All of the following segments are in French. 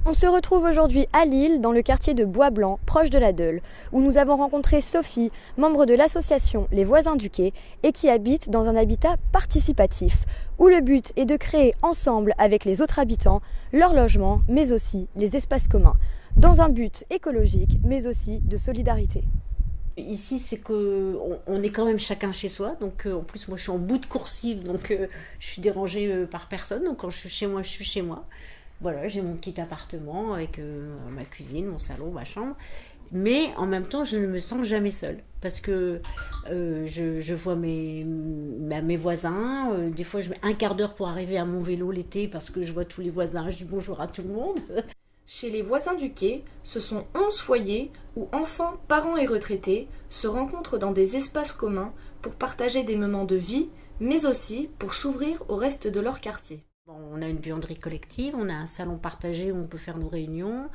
On se retrouve aujourd'hui à Lille, dans le quartier de Bois-Blanc, proche de la Deule, où nous avons rencontré Sophie, membre de l'association Les Voisins du Quai, et qui habite dans un habitat participatif, où le but est de créer ensemble avec les autres habitants leur logement, mais aussi les espaces communs, dans un but écologique, mais aussi de solidarité. Ici, c'est qu'on est quand même chacun chez soi. Donc, en plus, moi, je suis en bout de coursive, donc je suis dérangée par personne. Donc, quand je suis chez moi, je suis chez moi. Voilà, j'ai mon petit appartement avec ma cuisine, mon salon, ma chambre. Mais en même temps, je ne me sens jamais seule. Parce que je vois mes voisins. Des fois, je mets un quart d'heure pour arriver à mon vélo l'été parce que je vois tous les voisins. Je dis bonjour à tout le monde. Chez les voisins du quai, ce sont 11 foyers où enfants, parents et retraités se rencontrent dans des espaces communs pour partager des moments de vie, mais aussi pour s'ouvrir au reste de leur quartier. Bon, on a une buanderie collective, on a un salon partagé où on peut faire nos réunions,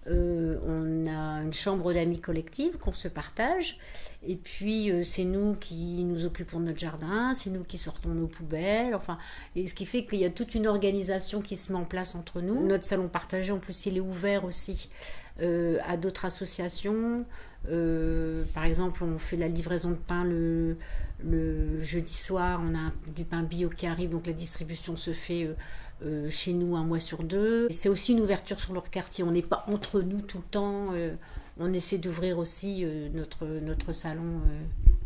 on a une chambre d'amis collective qu'on se partage, et puis c'est nous qui nous occupons de notre jardin, c'est nous qui sortons nos poubelles, enfin, et ce qui fait qu'il y a toute une organisation qui se met en place entre nous. Notre salon partagé, en plus, il est ouvert aussi à d'autres associations. Par exemple, on fait la livraison de pain le jeudi soir, on a du pain bio qui arrive, donc la distribution se fait chez nous un mois sur deux. Et c'est aussi une ouverture sur leur quartier, on n'est pas entre nous tout le temps, on essaie d'ouvrir aussi notre salon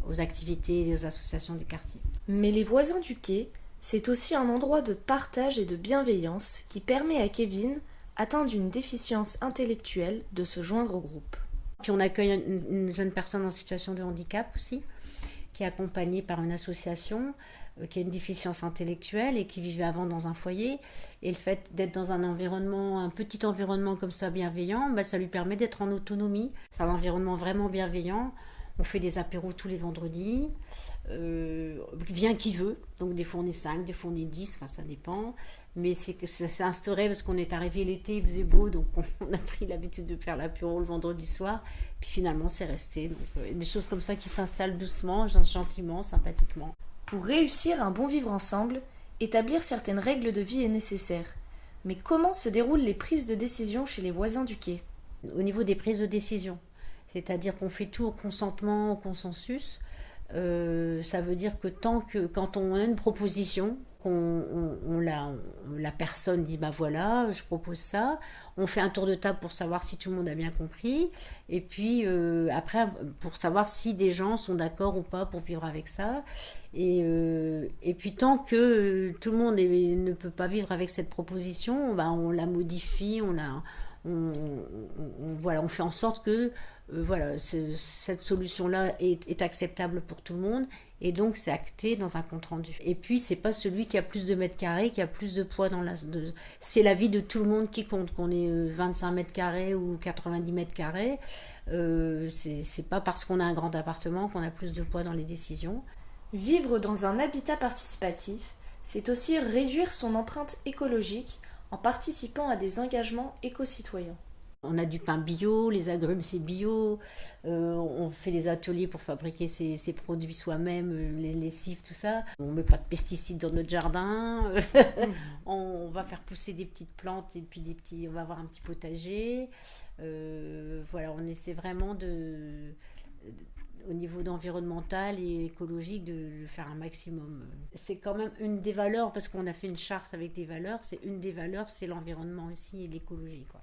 aux activités et aux associations du quartier. Mais les voisins du quai, c'est aussi un endroit de partage et de bienveillance qui permet à Kevin, atteint d'une déficience intellectuelle, de se joindre au groupe. Puis on accueille une jeune personne en situation de handicap aussi, qui est accompagnée par une association qui a une déficience intellectuelle et qui vivait avant dans un foyer. Et le fait d'être dans un petit environnement comme ça bienveillant, ça lui permet d'être en autonomie. C'est un environnement vraiment bienveillant. On fait des apéros tous les vendredis. Vient qui veut. Donc des fois on est 5, des fois on est 10, enfin ça dépend. Mais c'est instauré parce qu'on est arrivé l'été, il faisait beau, donc on a pris l'habitude de faire l'apéro le vendredi soir. Puis finalement c'est resté. Donc des choses comme ça qui s'installent doucement, gentiment, sympathiquement. Pour réussir un bon vivre ensemble, établir certaines règles de vie est nécessaire. Mais comment se déroulent les prises de décision chez les voisins du quai ? Au niveau des prises de décision, c'est-à-dire qu'on fait tout au consentement, au consensus. Ça veut dire que quand on a une proposition, la personne dit voilà, je propose ça, on fait un tour de table pour savoir si tout le monde a bien compris, et puis après pour savoir si des gens sont d'accord ou pas pour vivre avec ça, et puis tant que tout le monde ne peut pas vivre avec cette proposition, on la modifie, voilà, on fait en sorte que cette solution-là est acceptable pour tout le monde, et donc c'est acté dans un compte-rendu. Et puis c'est pas celui qui a plus de mètres carrés qui a plus de poids c'est la vie de tout le monde qui compte, qu'on ait 25 mètres carrés ou 90 mètres carrés. C'est pas parce qu'on a un grand appartement qu'on a plus de poids dans les décisions. Vivre dans un habitat participatif, c'est aussi réduire son empreinte écologique en participant à des engagements éco-citoyens. On a du pain bio, les agrumes c'est bio, on fait des ateliers pour fabriquer ses produits soi-même, les lessives, tout ça. On ne met pas de pesticides dans notre jardin, on va faire pousser des petites plantes et puis on va avoir un petit potager. Voilà, on essaie vraiment au niveau environnemental et écologique de faire un maximum. C'est quand même une des valeurs, parce qu'on a fait une charte avec des valeurs, c'est une des valeurs, c'est l'environnement aussi et l'écologie, quoi.